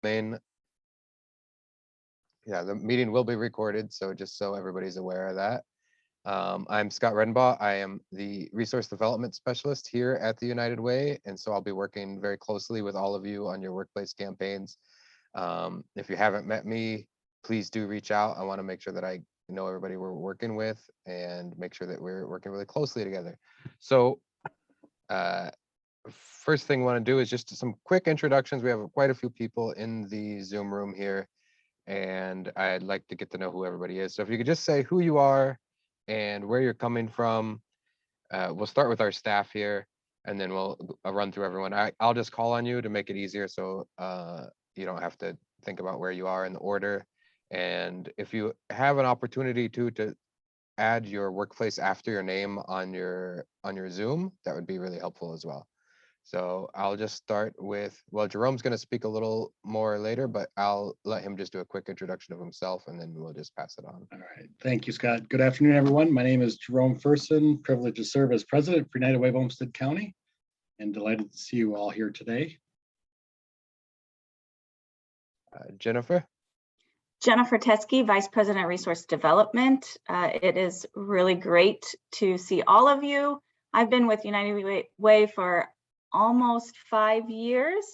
the meeting will be recorded, so just so everybody's aware of that. I'm Scott Redenbaugh. I am the Resource Development Specialist here at the United Way, and so I'll be working very closely with all of you on your workplace campaigns. If you haven't met me, please do reach out. I want to make sure that I know everybody we're working with and make sure that we're working really closely together. So first thing I want to do is just some quick introductions. We have quite a few people in the Zoom room here, and I'd like to get to know who everybody is. So if you could just say who you are and where you're coming from. We'll start with our staff here, and then we'll run through everyone. I'll just call on you to make it easier, so you don't have to think about where you are in the order. And if you have an opportunity to add your workplace after your name on your Zoom, that would be really helpful as well. So I'll just start with, well, Jerome's going to speak a little more later, but I'll let him just do a quick introduction of himself, and then we'll just pass it on. All right. Thank you, Scott. Good afternoon, everyone. My name is Jerome Furson, privileged to serve as president for United Way of Olmsted County, and delighted to see you all here today. Jennifer? Jennifer Teskey, Vice President, Resource Development. It is really great to see all of you. I've been with United Way for almost 5 years.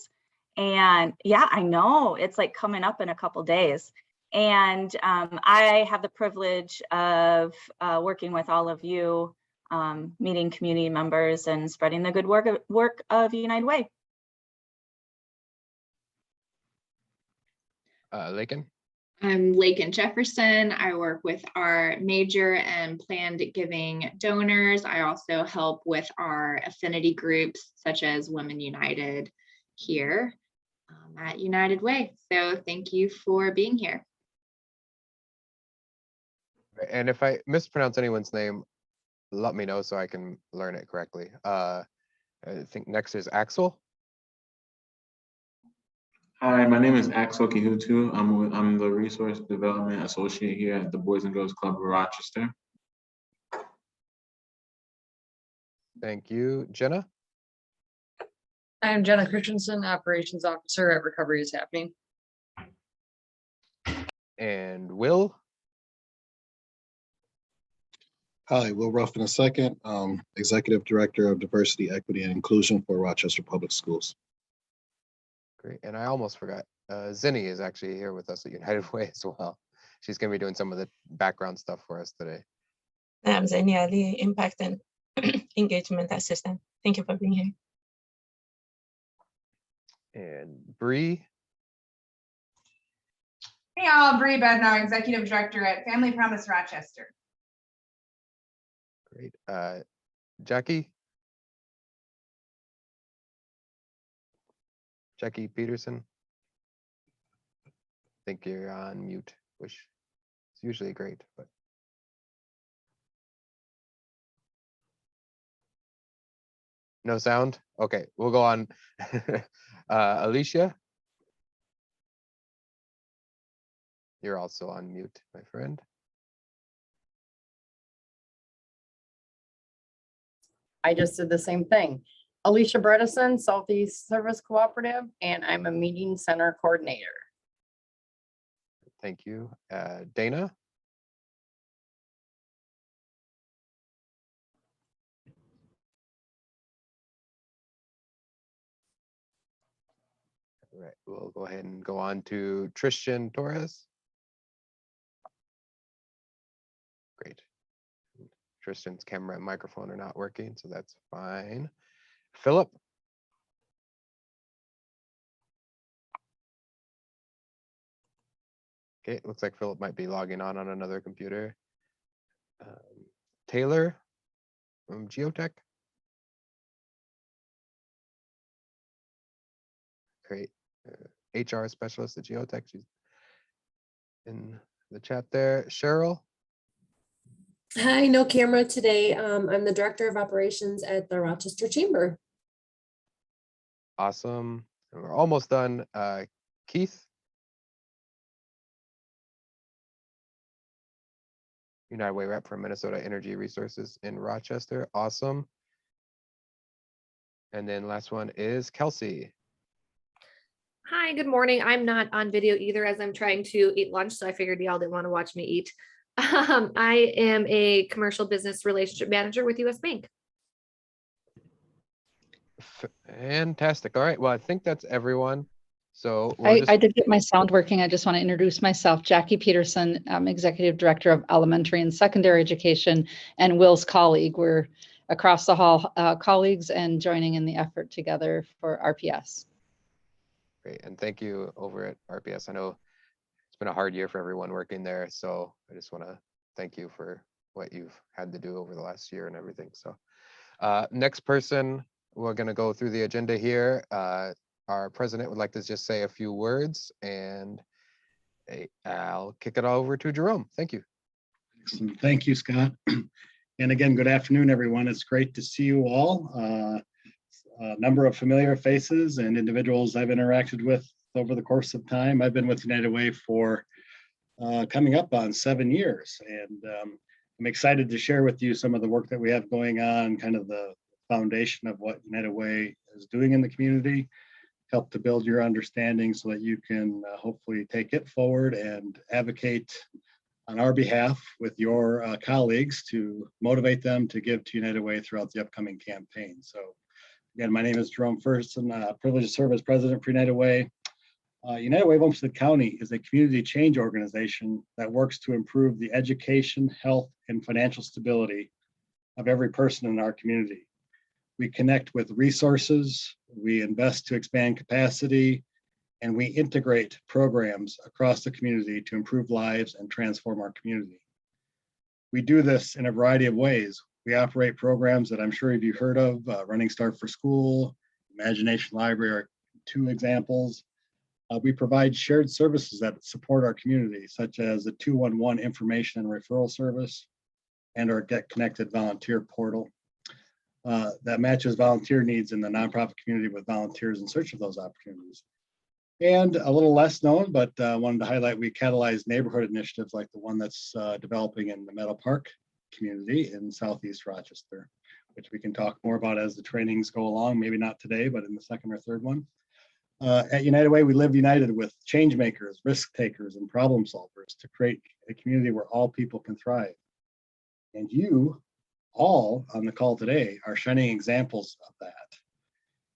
And yeah, I know it's like coming up in a couple days. And I have the privilege of working with all of you, meeting community members and spreading the good work of United Way. Lakin? I'm Lakin Jefferson. I work with our major and planned giving donors. I also help with our affinity groups such as Women United here at United Way. So thank you for being here. And if I mispronounce anyone's name, let me know so I can learn it correctly. I think next is Axel. Hi, my name is Axel Kihutu. I'm the Resource Development Associate here at the Boys and Girls Club of Rochester. Thank you. Jenna? I'm Jenna Christensen, Operations Officer at Recovery is Happening. And Will? Hi, Will Ruffin II, Executive Director of Diversity, Equity, and Inclusion for Rochester Public Schools. Great. And I almost forgot, Zinni is actually here with us at United Way as well. She's going to be doing some of the background stuff for us today. I'm Zenia, the Impact and Engagement Assistant. Thank you for being here. And Bree? Hey all, Bree Bednar, Executive Director at Family Promise Rochester. Great. Jackie? Jackie Peterson? I think you're on mute, which is usually great, but. No sound? Okay, we'll go on. Alicia? You're also on mute, my friend. I just did the same thing. Alicia Bredesen, Southeast Service Cooperative, and I'm a meeting center coordinator. Thank you. Dana? All right, we'll go ahead and go on to Tristan Torres. Great. Tristan's camera and microphone are not working, so that's fine. Philip? Okay, it looks like Philip might be logging on another computer. Taylor from Geotech. Great. HR specialist at Geotech. She's in the chat there. Cheryl. Hi, no camera today. I'm the Director of Operations at the Rochester Chamber. Awesome. And we're almost done. Keith. United Way rep for Minnesota Energy Resources in Rochester. Awesome. And then last one is Kelsey. Hi, good morning. I'm not on video either as I'm trying to eat lunch, so I figured y'all didn't want to watch me eat. I am a commercial business relationship manager with US Bank. Fantastic. All right. Well, I think that's everyone. So we'll just I did get my sound working. I just want to introduce myself, Jackie Peterson. I'm Executive Director of Elementary and Secondary Education and Will's colleague. We're across the hall colleagues and joining in the effort together for RPS. great. And thank you over at RPS. I know it's been a hard year for everyone working there. So I just want to thank you for what you've had to do over the last year and everything. So next person, we're going to go through the agenda here. Our president would like to just say a few words, and I'll kick it over to Jerome. Thank you. Excellent. Thank you, Scott. And again, good afternoon, everyone. It's great to see you all. A number of familiar faces and individuals I've interacted with over the course of time. I've been with United Way for coming up on 7 years, and I'm excited to share with you some of the work that we have going on, kind of the foundation of what United Way is doing in the community, help to build your understanding so that you can hopefully take it forward and advocate on our behalf with your colleagues to motivate them to give to United Way throughout the upcoming campaign. So again, my name is Jerome Ferguson, privileged to serve as president for United Way. United Way of Olmsted County is a community change organization that works to improve the education, health, and financial stability of every person in our community. We connect with resources, we invest to expand capacity, and we integrate programs across the community to improve lives and transform our community. We do this in a variety of ways. We operate programs that I'm sure you've heard of, Running Start for School, Imagination Library are 2 examples. We provide shared services that support our community, such as the 211 information and referral service and our Get Connected volunteer portal that matches volunteer needs in the nonprofit community with volunteers in search of those opportunities. And a little less known, but wanted to highlight, we catalyze neighborhood initiatives like the one that's developing in the Meadow Park community in Southeast Rochester, which we can talk more about as the trainings go along, maybe not today, but in the second or third one. At United Way, we live united with change makers, risk takers, and problem solvers to create a community where all people can thrive. And you all on the call today are shining examples of that.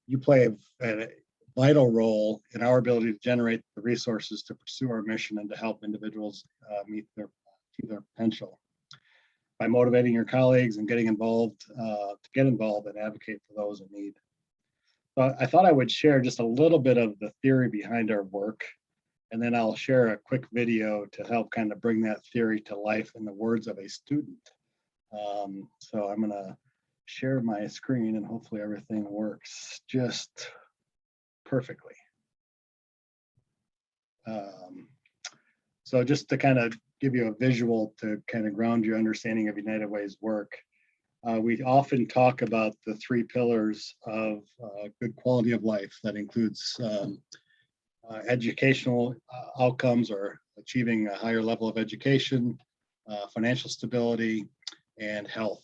You play a vital role in our ability to generate the resources to pursue our mission and to help individuals meet their potential by motivating your colleagues and getting involved, to get involved and advocate for those in need. So I thought I would share just a little bit of the theory behind our work, and then I'll share a quick video to help kind of bring that theory to life in the words of a student. So I'm gonna share my screen and hopefully everything works just perfectly. So just to kind of give you a visual to kind of ground your understanding of United Way's work, we often talk about the 3 pillars of good quality of life. That includes educational outcomes or achieving a higher level of education, financial stability, and health.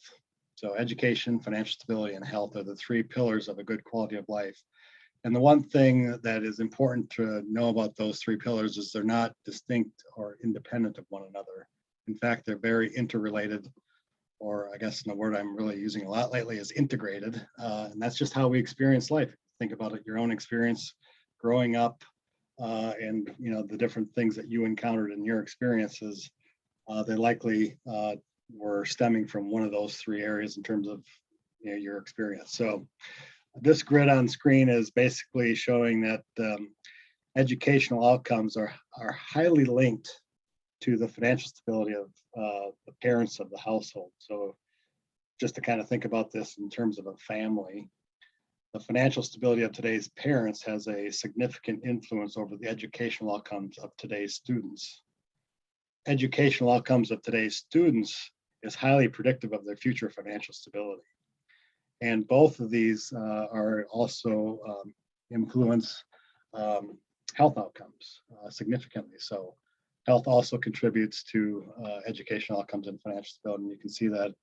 So education, financial stability, and health are the 3 pillars of a good quality of life. And the one thing that is important to know about those 3 pillars is they're not distinct or independent of one another. In fact, they're very interrelated, or I guess the word I'm really using a lot lately is integrated. And that's just how we experience life. Think about it, your own experience growing up and the different things that you encountered in your experiences, they likely were stemming from one of those 3 areas in terms of your experience. So this grid on screen is basically showing that educational outcomes are highly linked to the financial stability of the parents of the household. So just to kind of think about this in terms of a family, the financial stability of today's parents has a significant influence over the educational outcomes of today's students. Educational outcomes of today's students is highly predictive of their future financial stability. And both of these are also influence health outcomes significantly. So health also contributes to educational outcomes and financial stability. And you can see that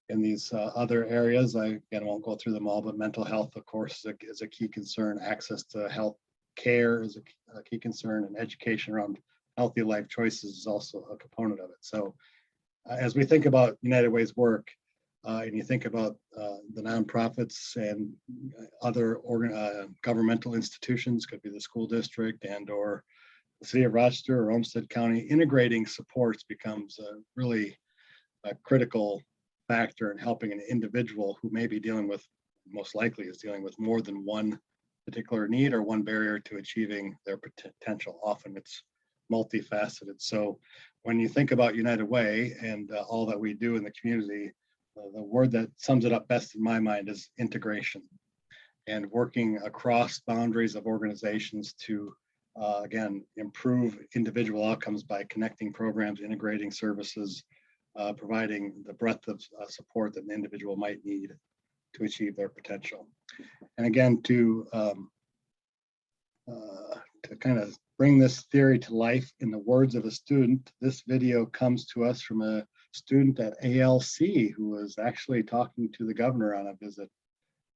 in these other areas. I won't go through them all, but mental health, of course, is a key concern. Access to health care is a key concern, and education around healthy life choices is also a component of it. So as we think about United Way's work, and you think about the nonprofits and other governmental institutions, could be the school district and or the city of Rochester or Olmsted County, integrating supports becomes really a critical factor in helping an individual who may be dealing with, most likely is dealing with more than one particular need or one barrier to achieving their potential. Often it's multifaceted. So when you think about United Way and all that we do in the community, the word that sums it up best in my mind is integration, and working across boundaries of organizations to again, improve individual outcomes by connecting programs, integrating services, providing the breadth of support that an individual might need to achieve their potential. And again, to kind of bring this theory to life in the words of a student, this video comes to us from a student at ALC who was actually talking to the governor on a visit.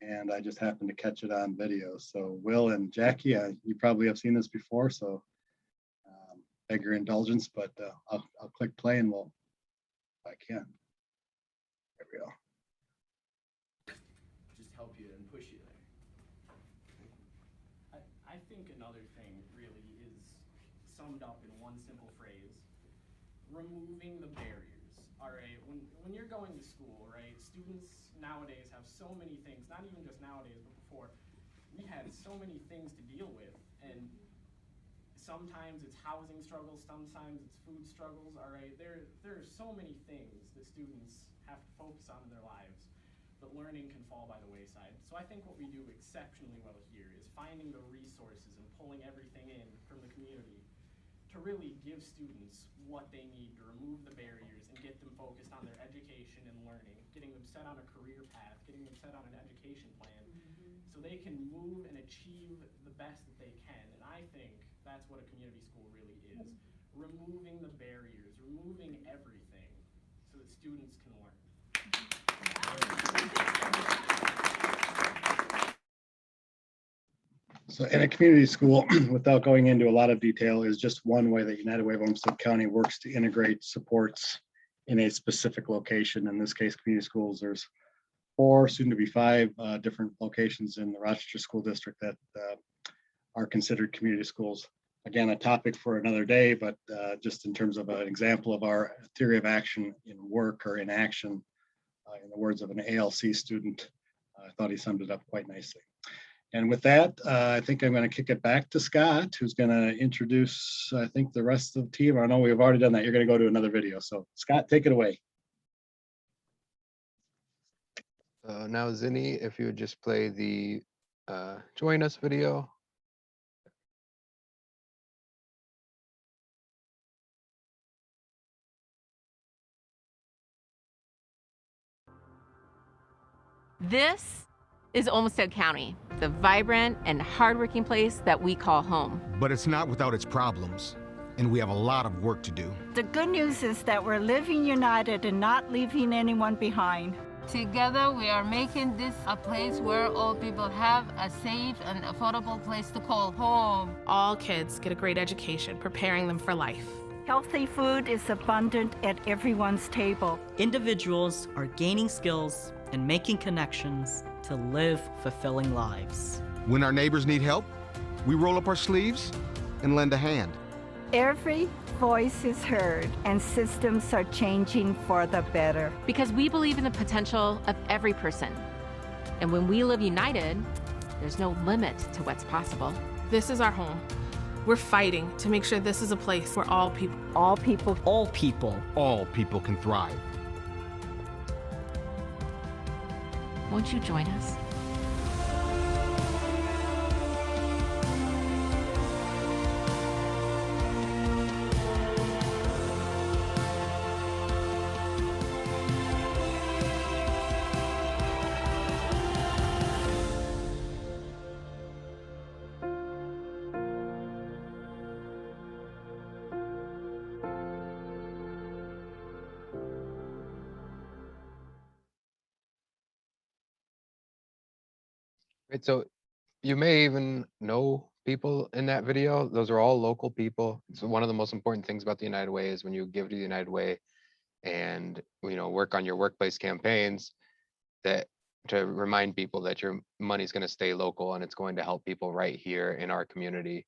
And I just happened to catch it on video. So Will and Jackie, you probably have seen this before, so beg your indulgence, but I'll click play and we'll, if I can. There we go. Just help you and push you there. I think another thing really is summed up in one simple phrase: removing the barriers. All right, when you're going to school, right, students nowadays have so many things, not even just nowadays, but before, we had so many things to deal with, and sometimes it's housing struggles, sometimes it's food struggles, all right? There are so many things that students have to focus on in their lives, but learning can fall by the wayside. So I think what we do exceptionally well here is finding the resources and pulling everything in from the community to really give students what they need to remove the barriers and get them focused on their education and learning, getting them set on a career path, getting them set on an education plan, so they can move and achieve the best that they can. And I think that's what a community school really is: removing the barriers, removing everything so that students can learn. So in a community school, without going into a lot of detail, is just one way that United Way of Olmsted County works to integrate supports in a specific location. In this case, community schools, there's 4, soon to be 5 different locations in the Rochester School District that are considered community schools. Again, a topic for another day, but just in terms of an example of our theory of action in work or in action, in the words of an ALC student, I thought he summed it up quite nicely. And with that, I think I'm going to kick it back to Scott, who's going to introduce, I think, the rest of the team. I know we've already done that. You're going to go to another video. So Scott, take it away. Now, Zinni, if you would just play the join us video. This is Olmsted County, the vibrant and hardworking place that we call home. But it's not without its problems, and we have a lot of work to do. The good news is that we're living united and not leaving anyone behind. Together, we are making this a place where all people have a safe and affordable place to call home. All kids get a great education, preparing them for life. Healthy food is abundant at everyone's table. Individuals are gaining skills and making connections to live fulfilling lives. When our neighbors need help, we roll up our sleeves and lend a hand. Every voice is heard and systems are changing for the better. Because we believe in the potential of every person. And when we live united, there's no limit to what's possible. This is our home. We're fighting to make sure this is a place where all people can thrive. Won't you join us? Right, so you may even know people in that video, those are all local people. So one of the most important things about the United Way is when you give to the United Way and, you know, work on your workplace campaigns, that to remind people that your money is going to stay local and it's going to help people right here in our community,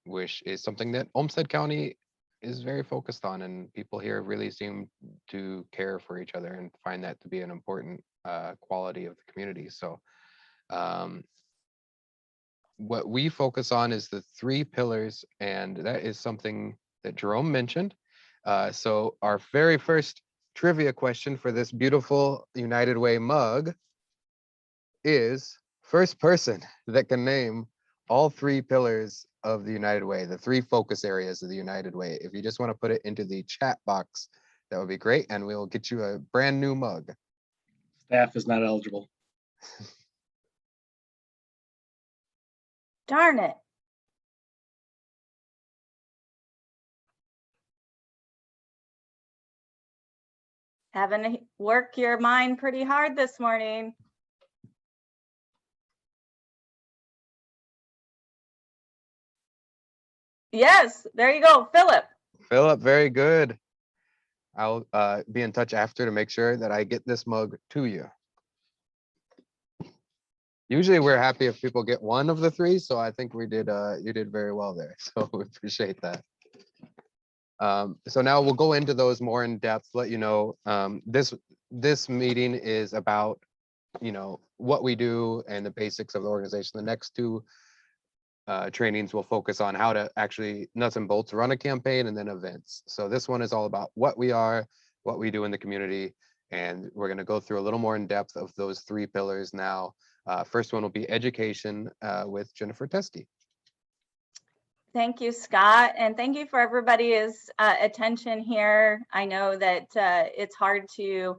which is something that Olmsted County is very focused on, and people here really seem to care for each other and find that to be an important quality of the community. So what we focus on is the 3 pillars, and that is something that Jerome mentioned. So our very first trivia question for this beautiful United Way mug is first person that can name all 3 pillars of the United Way, the 3 focus areas of the United Way. If you just want to put it into the chat box, that would be great, and we'll get you a brand new mug. Staff is not eligible. Darn it. Having to work your mind pretty hard this morning. Yes, there you go, Philip. Philip, very good. I'll be in touch after to make sure that I get this mug to you. Usually we're happy if people get one of the 3, so I think we did you did very well there. So we appreciate that. So now we'll go into those more in depth, let you know, this meeting is about, you know, what we do and the basics of the organization. The next 2 trainings will focus on how to actually nuts and bolts run a campaign, and then events. So this one is all about what we are, what we do in the community, and we're going to go through a little more in depth of those 3 pillars now. First one will be education with Jennifer Teskey. Thank you, Scott, and thank you for everybody's attention here. I know that it's hard to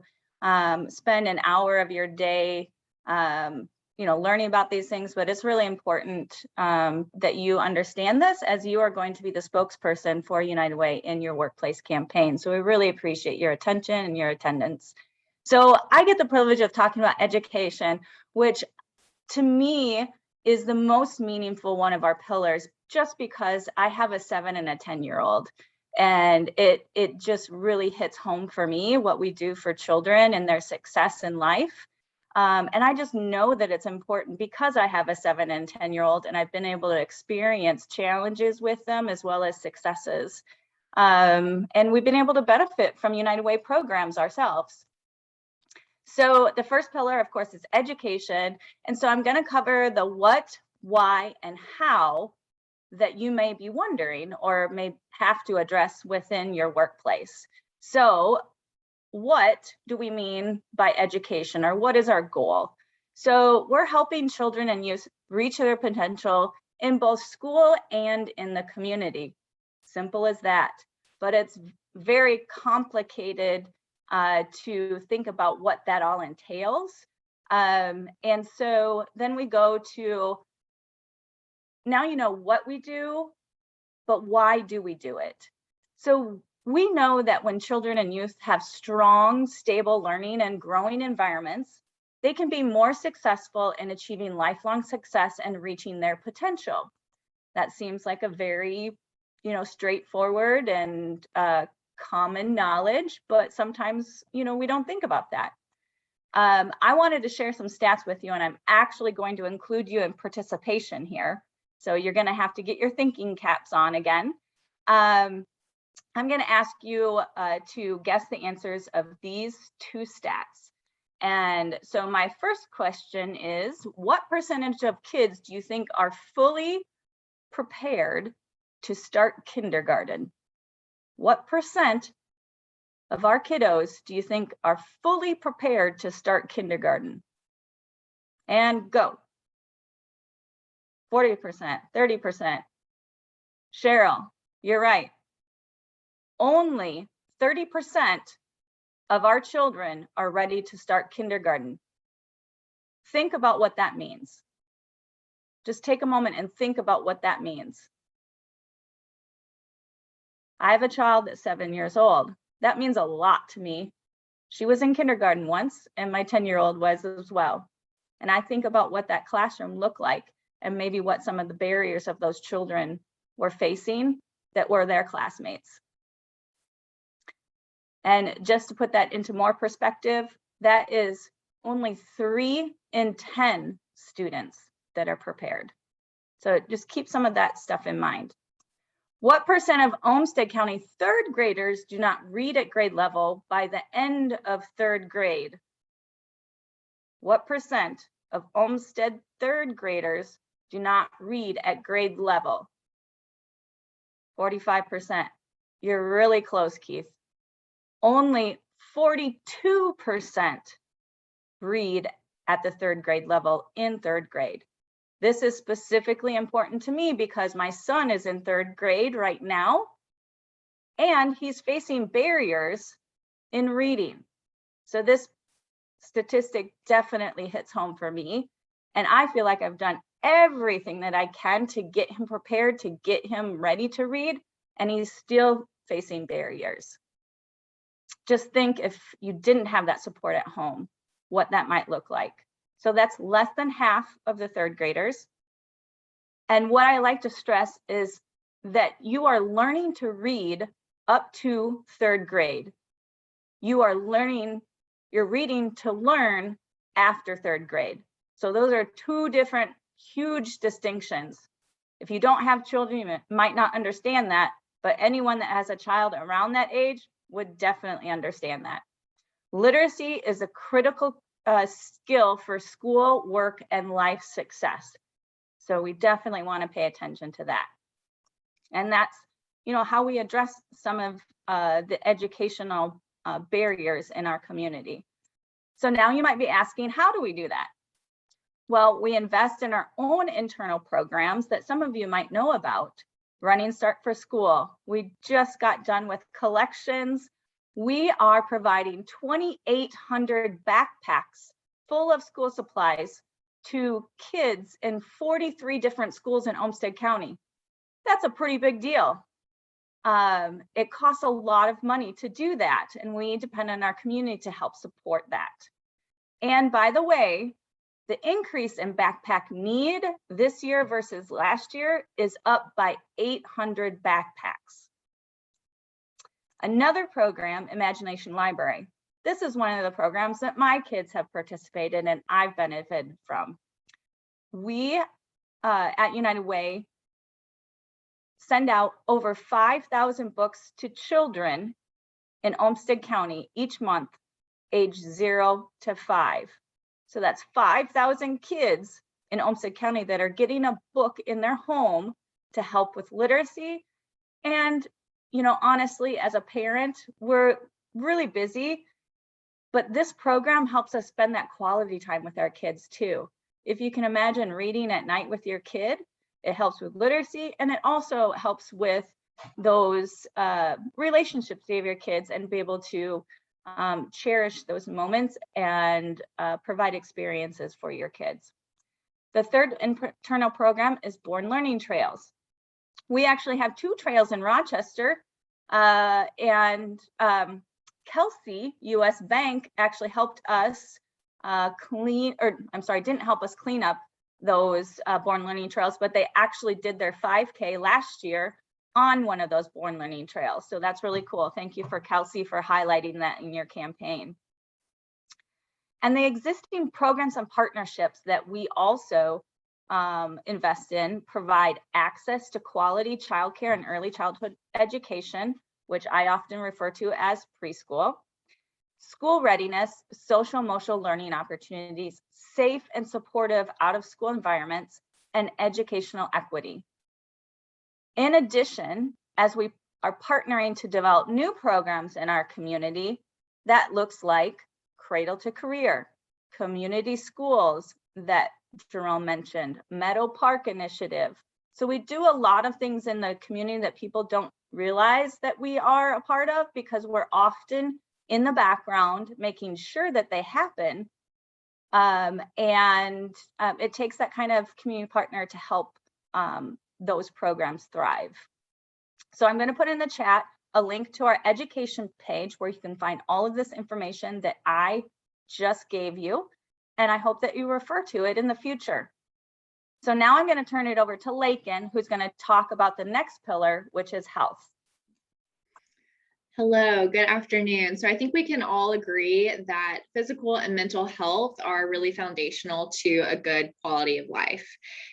spend an hour of your day you know, learning about these things, but it's really important that you understand this, as you are going to be the spokesperson for United Way in your workplace campaign. So we really appreciate your attention and your attendance. So I get the privilege of talking about education, which to me is the most meaningful one of our pillars, just because I have a 7 and a 10-year-old. And it just really hits home for me what we do for children and their success in life. And I just know that it's important because I have a 7 and 10-year-old, and I've been able to experience challenges with them as well as successes. And we've been able to benefit from United Way programs ourselves. So the first pillar, of course, is education. And so I'm going to cover the what, why, and how that you may be wondering or may have to address within your workplace. So what do we mean by education, or what is our goal? So we're helping children and youth reach their potential in both school and in the community. Simple as that. But it's very complicated to think about what that all entails. And so then we go to, now you know what we do, but why do we do it? So we know that when children and youth have strong, stable learning and growing environments, they can be more successful in achieving lifelong success and reaching their potential. That seems like a very, you know, straightforward and common knowledge, but sometimes, you know, we don't think about that. I wanted to share some stats with you, and I'm actually going to include you in participation here. So you're going to have to get your thinking caps on again. I'm going to ask you to guess the answers of these 2 stats. And so my first question is, what percentage of kids do you think are fully prepared to start kindergarten? What percent of our kiddos do you think are fully prepared to start kindergarten? And go. 40%, 30%. Cheryl, you're right. Only 30% of our children are ready to start kindergarten. Think about what that means. Just take a moment and think about what that means. I have a child that's 7 years old. That means a lot to me. She was in kindergarten once, and my 10-year-old was as well. And I think about what that classroom looked like and maybe what some of the barriers of those children were facing that were their classmates. And just to put that into more perspective, that is only 3 in 10 students that are prepared. So just keep some of that stuff in mind. What percent of Olmsted County 3rd graders do not read at grade level by the end of 3rd grade? What percent of Olmsted 3rd graders do not read at grade level? 45%. You're really close, Keith. Only 42% read at the 3rd grade level in 3rd grade. This is specifically important to me because my son is in 3rd grade right now, and he's facing barriers in reading. So this statistic definitely hits home for me. And I feel like I've done everything that I can to get him prepared, to get him ready to read, and he's still facing barriers. Just think if you didn't have that support at home, what that might look like. So that's less than half of the 3rd graders. And what I like to stress is that you are learning to read up to 3rd grade. You are learning, you're reading to learn after 3rd grade. So those are 2 different huge distinctions. If you don't have children, you might not understand that, but anyone that has a child around that age would definitely understand that. Literacy is a critical skill for school, work, and life success. So we definitely want to pay attention to that. And that's, you know, how we address some of the educational barriers in our community. So now you might be asking, how do we do that? Well, we invest in our own internal programs that some of you might know about. Running Start for School. We just got done with collections. We are providing 2,800 backpacks full of school supplies to kids in 43 different schools in Olmsted County. That's a pretty big deal. It costs a lot of money to do that, and we depend on our community to help support that. And by the way, the increase in backpack need this year versus last year is up by 800 backpacks. Another program, Imagination Library. This is one of the programs that my kids have participated in and I've benefited from. We at United Way send out over 5,000 books to children in Olmsted County each month, age 0 to 5. So that's 5,000 kids in Olmsted County that are getting a book in their home to help with literacy. And, you know, honestly, as a parent, we're really busy, but this program helps us spend that quality time with our kids too. If you can imagine reading at night with your kid, it helps with literacy, and it also helps with those relationships with your kids and be able to cherish those moments and provide experiences for your kids. The third internal program is Born Learning Trails. We actually have 2 trails in Rochester, and Kelsey, US Bank, actually helped us didn't help us clean up those Born Learning Trails, but they actually did their 5K last year on one of those Born Learning Trails. So that's really cool. Thank you for Kelsey for highlighting that in your campaign. And the existing programs and partnerships that we also invest in provide access to quality childcare and early childhood education, which I often refer to as preschool, school readiness, social emotional learning opportunities, safe and supportive out-of-school environments, and educational equity. In addition, as we are partnering to develop new programs in our community, that looks like Cradle to Career, community schools that Jerome mentioned, Meadow Park Initiative. So we do a lot of things in the community that people don't realize that we are a part of because we're often in the background making sure that they happen. It takes that kind of community partner to help those programs thrive. So I'm going to put in the chat a link to our education page where you can find all of this information that I just gave you. And I hope that you refer to it in the future. So now I'm going to turn it over to Lakin, who's going to talk about the next pillar, which is health. Hello, good afternoon. So I think we can all agree that physical and mental health are really foundational to a good quality of life.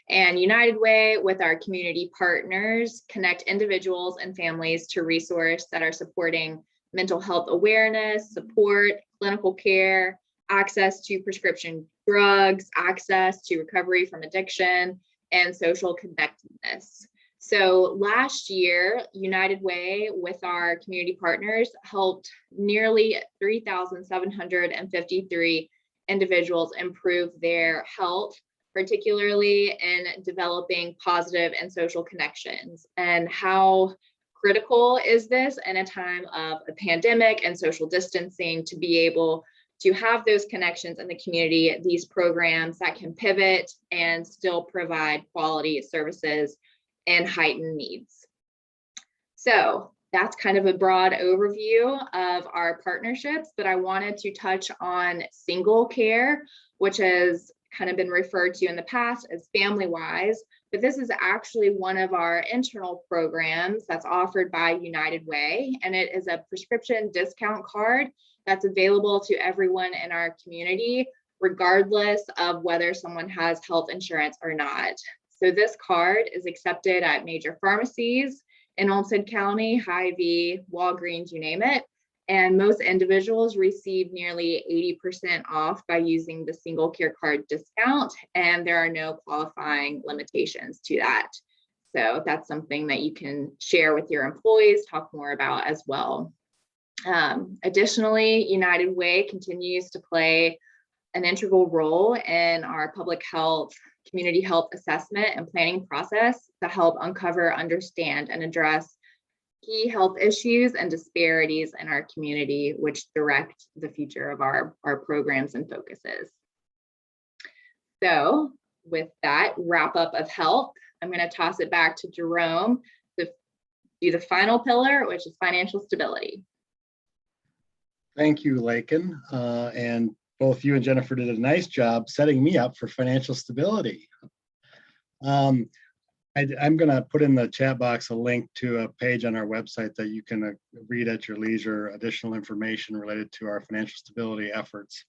And United Way, with our community partners, connect individuals and families to resources that are supporting mental health awareness, support, clinical care, access to prescription drugs, access to recovery from addiction, and social connectedness. So last year, United Way, with our community partners, helped nearly 3,753 individuals improve their health, particularly in developing positive and social connections. And how critical is this in a time of a pandemic and social distancing to be able to have those connections in the community, these programs that can pivot and still provide quality services and heightened needs. So that's kind of a broad overview of our partnerships, but I wanted to touch on single care, which has kind of been referred to in the past as FamilyWise, but this is actually one of our internal programs that's offered by United Way, and it is a prescription discount card that's available to everyone in our community, regardless of whether someone has health insurance or not. So this card is accepted at major pharmacies in Olmsted County, Hy-Vee, Walgreens, you name it. And most individuals receive nearly 80% off by using the single care card discount, and there are no qualifying limitations to that. So that's something that you can share with your employees, talk more about as well. Additionally, United Way continues to play an integral role in our public health, community health assessment and planning process to help uncover, understand, and address key health issues and disparities in our community, which direct the future of our programs and focuses. So with that wrap up of health, I'm going to toss it back to Jerome to do the final pillar, which is financial stability. Thank you, Lakin. And both you and Jennifer did a nice job setting me up for financial stability. I'm going to put in the chat box a link to a page on our website that you can read at your leisure, additional information related to our financial stability efforts.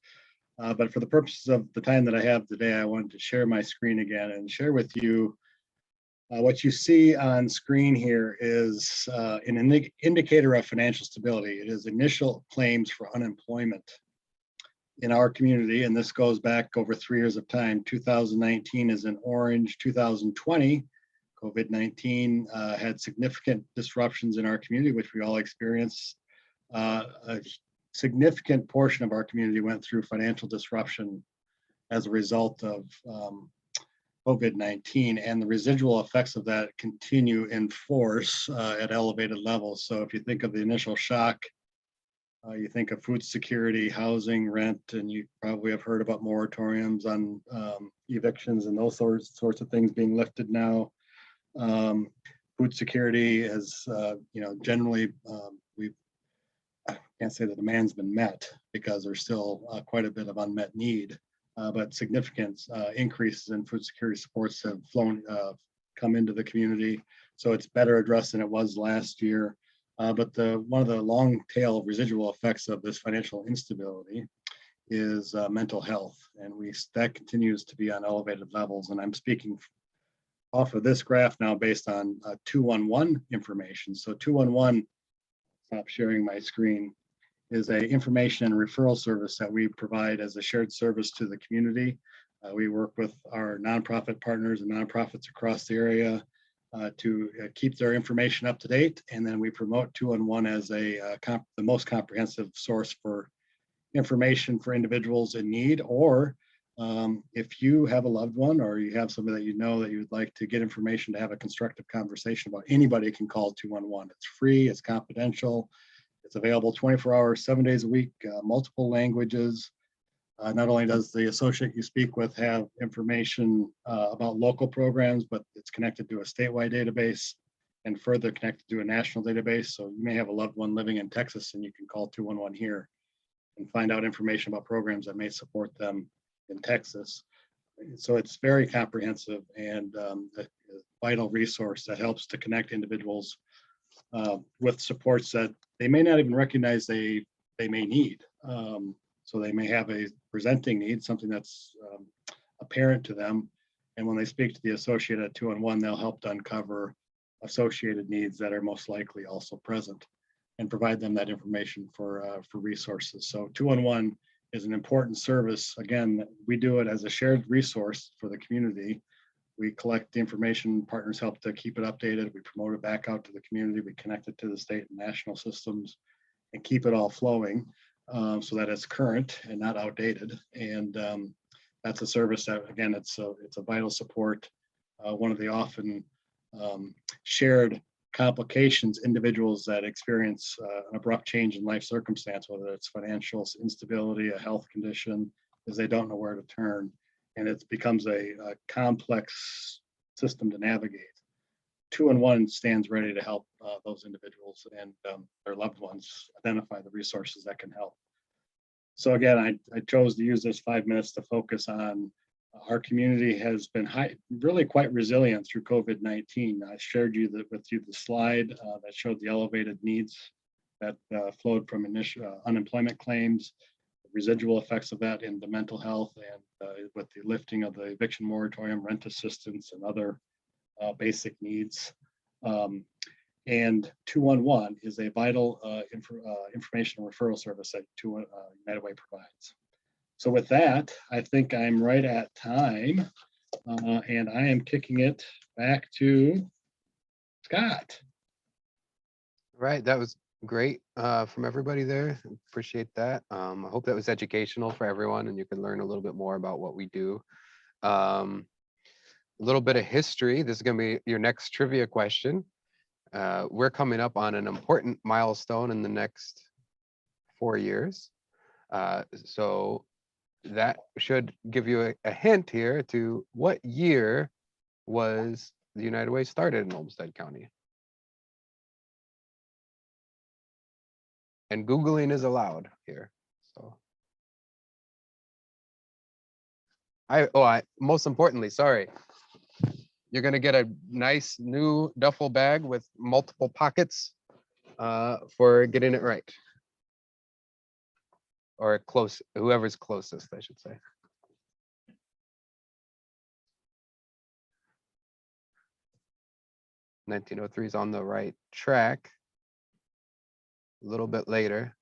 But for the purposes of the time that I have today, I wanted to share my screen again and share with you what you see on screen here is an indicator of financial stability. It is initial claims for unemployment in our community, and this goes back over 3 years of time. 2019 is in orange. 2020, COVID-19 had significant disruptions in our community, which we all experienced. A significant portion of our community went through financial disruption as a result of COVID-19, and the residual effects of that continue in force at elevated levels. So if you think of the initial shock, you think of food security, housing, rent, and you probably have heard about moratoriums on evictions and those sorts of things being lifted now. Food security has, generally I can't say the demand's been met because there's still quite a bit of unmet need, but significant increases in food security supports have come into the community. So it's better addressed than it was last year. But one of the long tail residual effects of this financial instability is mental health, and that continues to be on elevated levels. And I'm speaking off of this graph now based on 211 information. So 211, stop sharing my screen, is a information and referral service that we provide as a shared service to the community. We work with our nonprofit partners and nonprofits across the area to keep their information up to date, and then we promote 211 as the most comprehensive source for information for individuals in need, or if you have a loved one or you have somebody that you know that you would like to get information to have a constructive conversation about, anybody can call 211. It's free, it's confidential, it's available 24 hours, 7 days a week, multiple languages. Not only does the associate you speak with have information about local programs, but it's connected to a statewide database and further connected to a national database. So you may have a loved one living in Texas and you can call 211 here and find out information about programs that may support them in Texas. So it's very comprehensive and a vital resource that helps to connect individuals with supports that they may not even recognize they may need. So they may have a presenting need, something that's apparent to them. And when they speak to the associate at 2-on-1, they'll help to uncover associated needs that are most likely also present and provide them that information for resources. So 2-on-1 is an important service. Again, we do it as a shared resource for the community. We collect the information, partners help to keep it updated. We promote it back out to the community. We connect it to the state and national systems and keep it all flowing so that it's current and not outdated. And that's a service that, again, it's a vital support. One of the often shared complications individuals that experience an abrupt change in life circumstance, whether it's financial instability, a health condition, is they don't know where to turn. And it becomes a complex system to navigate. 2-on-1 stands ready to help those individuals and their loved ones identify the resources that can help. So again, I chose to use this 5 minutes to focus on our community has been really quite resilient through COVID-19. I shared with you the slide that showed the elevated needs that flowed from initial unemployment claims, the residual effects of that in the mental health, and with the lifting of the eviction moratorium, rent assistance, and other basic needs. And 2-on-1 is a vital information and referral service that United Way provides. So with that, I think I'm right at time, and I am kicking it back to Scott. Right, that was great from everybody there. Appreciate that. I hope that was educational for everyone and you can learn a little bit more about what we do. A little bit of history. This is going to be your next trivia question. We're coming up on an important milestone in the next 4 years. So that should give you a hint here to what year was the United Way started in Olmsted County. And Googling is allowed here. So most importantly, sorry, you're gonna get a nice new duffel bag with multiple pockets for getting it right. Or close, whoever's closest, I should say. (1903) is on the right track. A little bit later.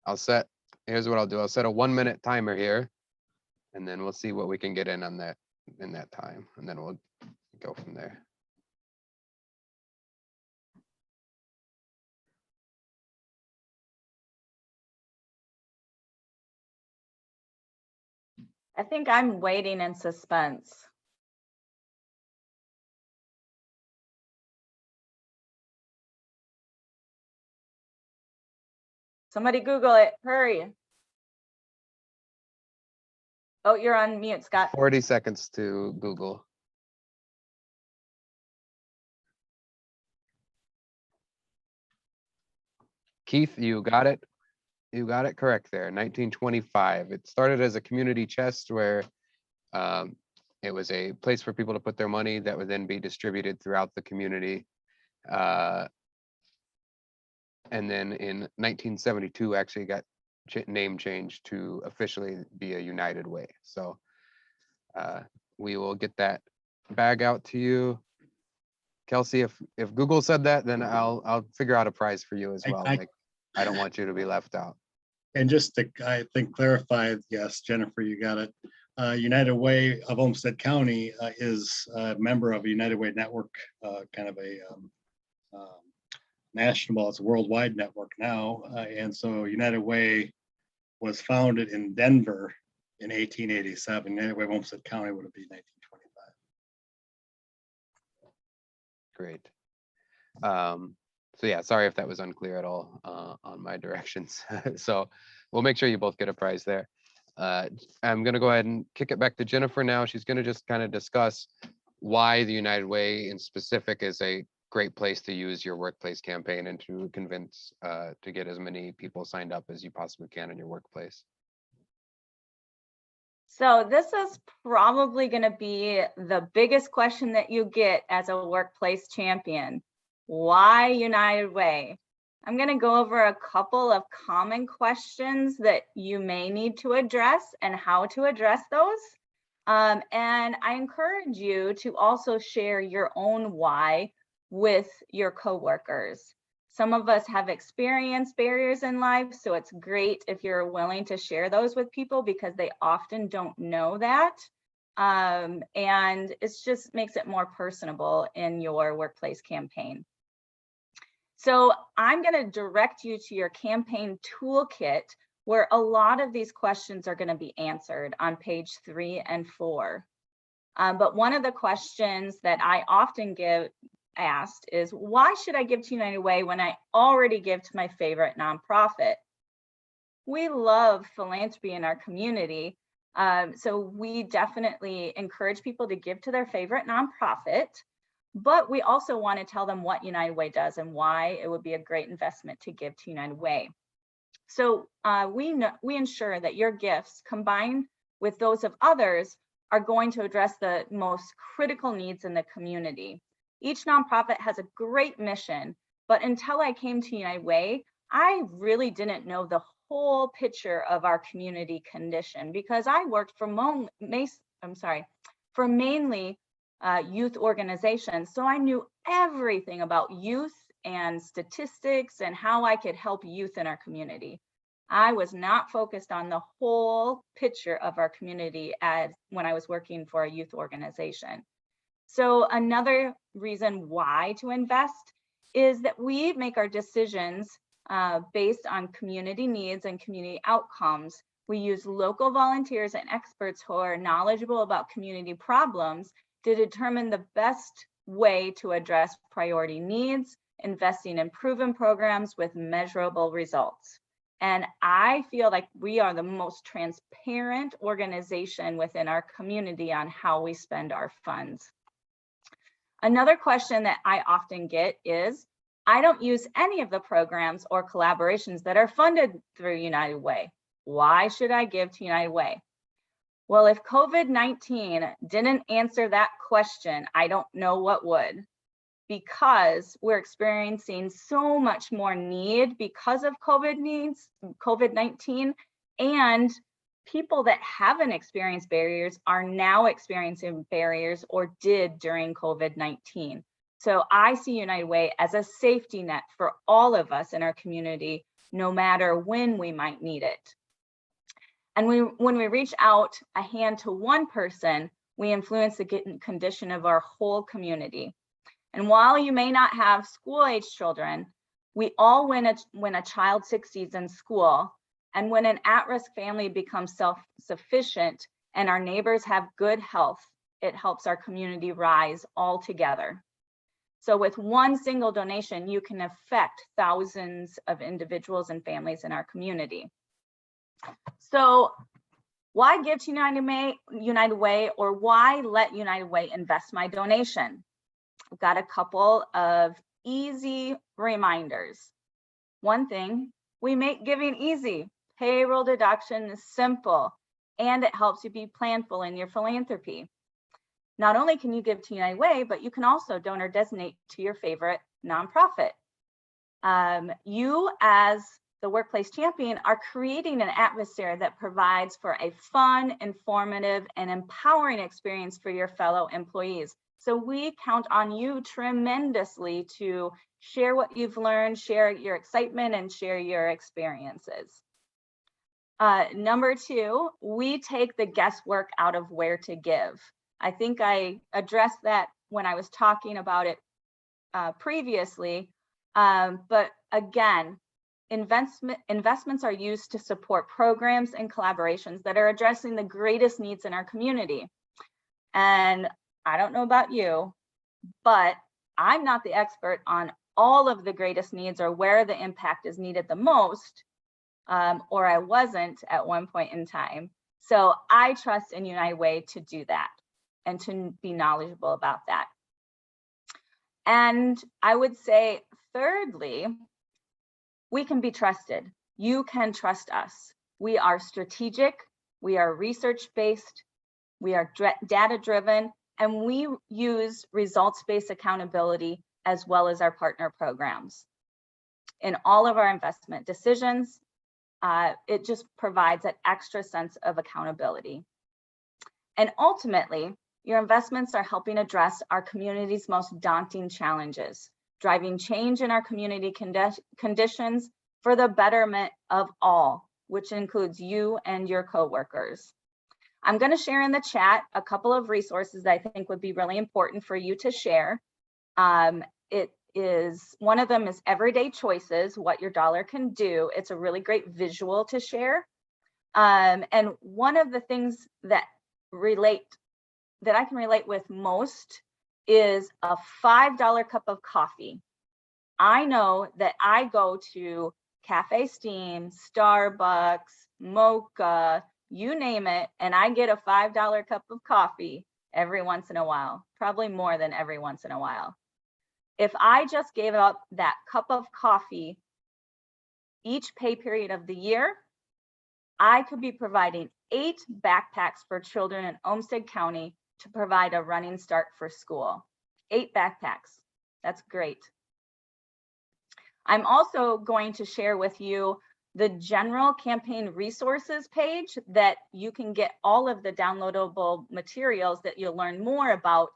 Here's what I'll do. I'll set a 1-minute timer here, and then we'll see what we can get in on that time, and then we'll go from there. I think I'm waiting in suspense. Somebody Google it, hurry. Oh, you're on mute, Scott. 40 seconds to Google. Keith, you got it. You got it correct there. 1925. It started as a community chest where it was a place for people to put their money that would then be distributed throughout the community. And then in 1972, actually got name changed to officially be a United Way. So we will get that bag out to you. Kelsey, if Google said that, then I'll figure out a prize for you as well. I don't want you to be left out. And just to, I think, clarify, yes, Jennifer, you got it. United Way of Olmsted County is a member of a United Way network, kind of a national, it's a worldwide network now. And so United Way was founded in Denver in 1887. United Way of Olmsted County would be 1925. Great. So yeah, sorry if that was unclear at all on my directions. So we'll make sure you both get a prize there. I'm gonna go ahead and kick it back to Jennifer now. She's gonna just kind of discuss why the United Way in specific is a great place to use your workplace campaign and to convince to get as many people signed up as you possibly can in your workplace. So this is probably going to be the biggest question that you get as a workplace champion. Why United Way? I'm going to go over a couple of common questions that you may need to address and how to address those. And I encourage you to also share your own why with your coworkers. Some of us have experienced barriers in life, so it's great if you're willing to share those with people because they often don't know that. And it just makes it more personable in your workplace campaign. So I'm going to direct you to your campaign toolkit where a lot of these questions are going to be answered on page 3 and 4. But one of the questions that I often get asked is, why should I give to United Way when I already give to my favorite nonprofit? We love philanthropy in our community. So we definitely encourage people to give to their favorite nonprofit, but we also want to tell them what United Way does and why it would be a great investment to give to United Way. So we ensure that your gifts combined with those of others are going to address the most critical needs in the community. Each nonprofit has a great mission, but until I came to United Way, I really didn't know the whole picture of our community condition because I worked for mainly youth organizations. So I knew everything about youth and statistics and how I could help youth in our community. I was not focused on the whole picture of our community when I was working for a youth organization. So another reason why to invest is that we make our decisions based on community needs and community outcomes. We use local volunteers and experts who are knowledgeable about community problems to determine the best way to address priority needs, investing in proven programs with measurable results. And I feel like we are the most transparent organization within our community on how we spend our funds. Another question that I often get is, I don't use any of the programs or collaborations that are funded through United Way. Why should I give to United Way? Well, if COVID-19 didn't answer that question, I don't know what would, because we're experiencing so much more need because of COVID-19, and people that haven't experienced barriers are now experiencing barriers or did during COVID-19. So I see United Way as a safety net for all of us in our community, no matter when we might need it. And when we reach out a hand to one person, we influence the condition of our whole community. And while you may not have school-age children, we all win when a child succeeds in school. And when an at-risk family becomes self-sufficient and our neighbors have good health, it helps our community rise all together. So with one single donation, you can affect thousands of individuals and families in our community. So why give to United Way, or why let United Way invest my donation? I've got a couple of easy reminders. One thing, we make giving easy. Payroll deduction is simple, and it helps you be planful in your philanthropy. Not only can you give to United Way, but you can also donor designate to your favorite nonprofit. You as the workplace champion are creating an atmosphere that provides for a fun, informative, and empowering experience for your fellow employees. So we count on you tremendously to share what you've learned, share your excitement, and share your experiences. Number 2, we take the guesswork out of where to give. I think I addressed that when I was talking about it previously, but again, investments are used to support programs and collaborations that are addressing the greatest needs in our community. And I don't know about you, but I'm not the expert on all of the greatest needs or where the impact is needed the most, or I wasn't at one point in time. So I trust in United Way to do that and to be knowledgeable about that. And I would say, thirdly, we can be trusted. You can trust us. We are strategic, we are research-based, we are data-driven, and we use results-based accountability as well as our partner programs. In all of our investment decisions, it just provides an extra sense of accountability. And ultimately, your investments are helping address our community's most daunting challenges, driving change in our community conditions for the betterment of all, which includes you and your coworkers. I'm going to share in the chat a couple of resources that I think would be really important for you to share. One of them is Everyday Choices, What Your Dollar Can Do. It's a really great visual to share. And one of the things that I can relate with most is a $5 cup of coffee. I know that I go to Cafe Steam, Starbucks, Mocha, you name it, and I get a $5 cup of coffee every once in a while, probably more than every once in a while. If I just gave up that cup of coffee each pay period of the year, I could be providing 8 backpacks for children in Olmsted County to provide a running start for school. 8 backpacks, that's great. I'm also going to share with you the general campaign resources page that you can get all of the downloadable materials that you'll learn more about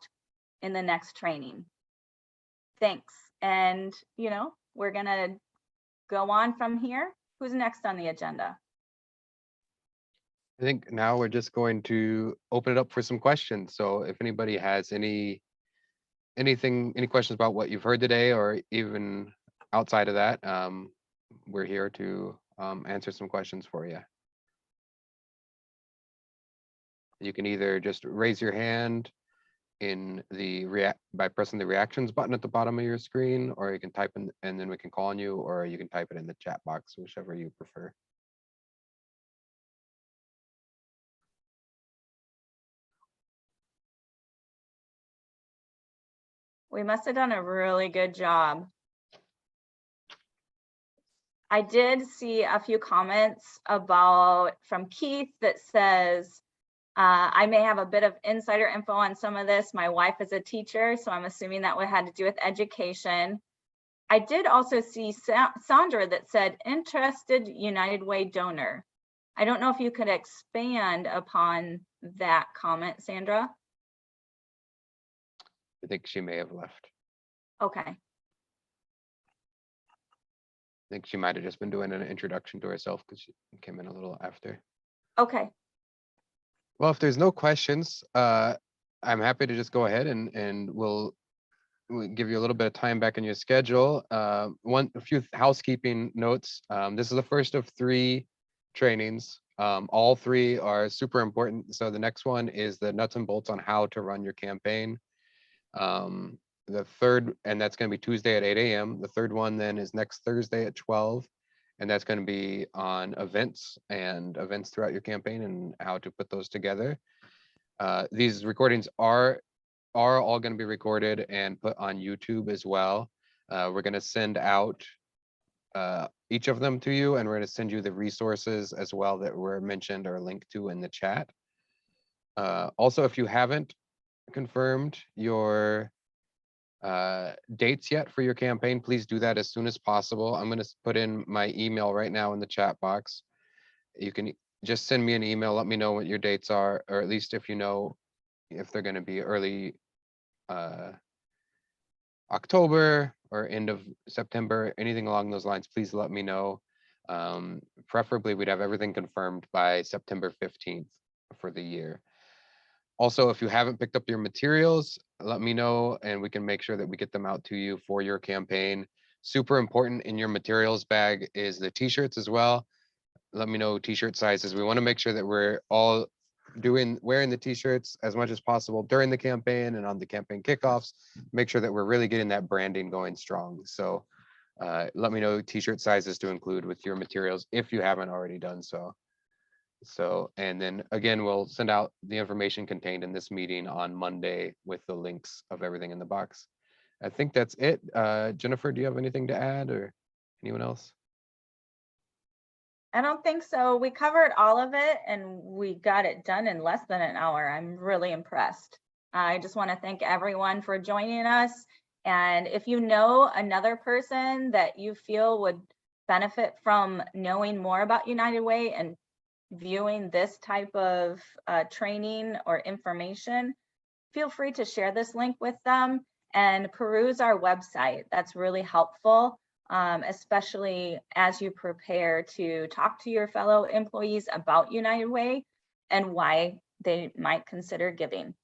in the next training. Thanks. And, we're going to go on from here. Who's next on the agenda? I think now we're just going to open it up for some questions. So if anybody has any questions about what you've heard today, or even outside of that, we're here to answer some questions for you. You can either just raise your hand by pressing the reactions button at the bottom of your screen, or you can type in and then we can call on you, or you can type it in the chat box, whichever you prefer. We must have done a really good job. I did see a few comments from Keith that says, I may have a bit of insider info on some of this. My wife is a teacher, so I'm assuming that would have to do with education. I did also see Sandra that said, interested United Way donor. I don't know if you could expand upon that comment, Sandra. I think she may have left. Okay. I think she might have just been doing an introduction to herself because she came in a little after. Okay. Well, if there's no questions, I'm happy to just go ahead and we'll give you a little bit of time back in your schedule. A few housekeeping notes. This is the first of 3 trainings. All 3 are super important. So the next one is the nuts and bolts on how to run your campaign. The third, and that's going to be Tuesday at 8 a.m. The third one then is next Thursday at 12. And that's going to be on events throughout your campaign and how to put those together. These recordings are all going to be recorded and put on YouTube as well. We're going to send out each of them to you, and we're going to send you the resources as well that were mentioned or linked to in the chat. Also, if you haven't confirmed your dates yet for your campaign, please do that as soon as possible. I'm going to put in my email right now in the chat box. You can just send me an email, let me know what your dates are, or at least if you know if they're going to be early October or end of September, anything along those lines, please let me know. Preferably we'd have everything confirmed by September 15th for the year. Also, if you haven't picked up your materials, let me know and we can make sure that we get them out to you for your campaign. Super important in your materials bag is the t-shirts as well. Let me know t-shirt sizes. We want to make sure that we're all wearing the t-shirts as much as possible during the campaign and on the campaign kickoffs. Make sure that we're really getting that branding going strong. So let me know t-shirt sizes to include with your materials if you haven't already done so. And then again, we'll send out the information contained in this meeting on Monday with the links of everything in the box I think that's it. Jennifer, do you have anything to add, or anyone else? I don't think so. We covered all of it and we got it done in less than an hour. I'm really impressed. I just want to thank everyone for joining us. And if you know another person that you feel would benefit from knowing more about United Way and viewing this type of training or information, feel free to share this link with them and peruse our website. That's really helpful, especially as you prepare to talk to your fellow employees about United Way and why they might consider giving.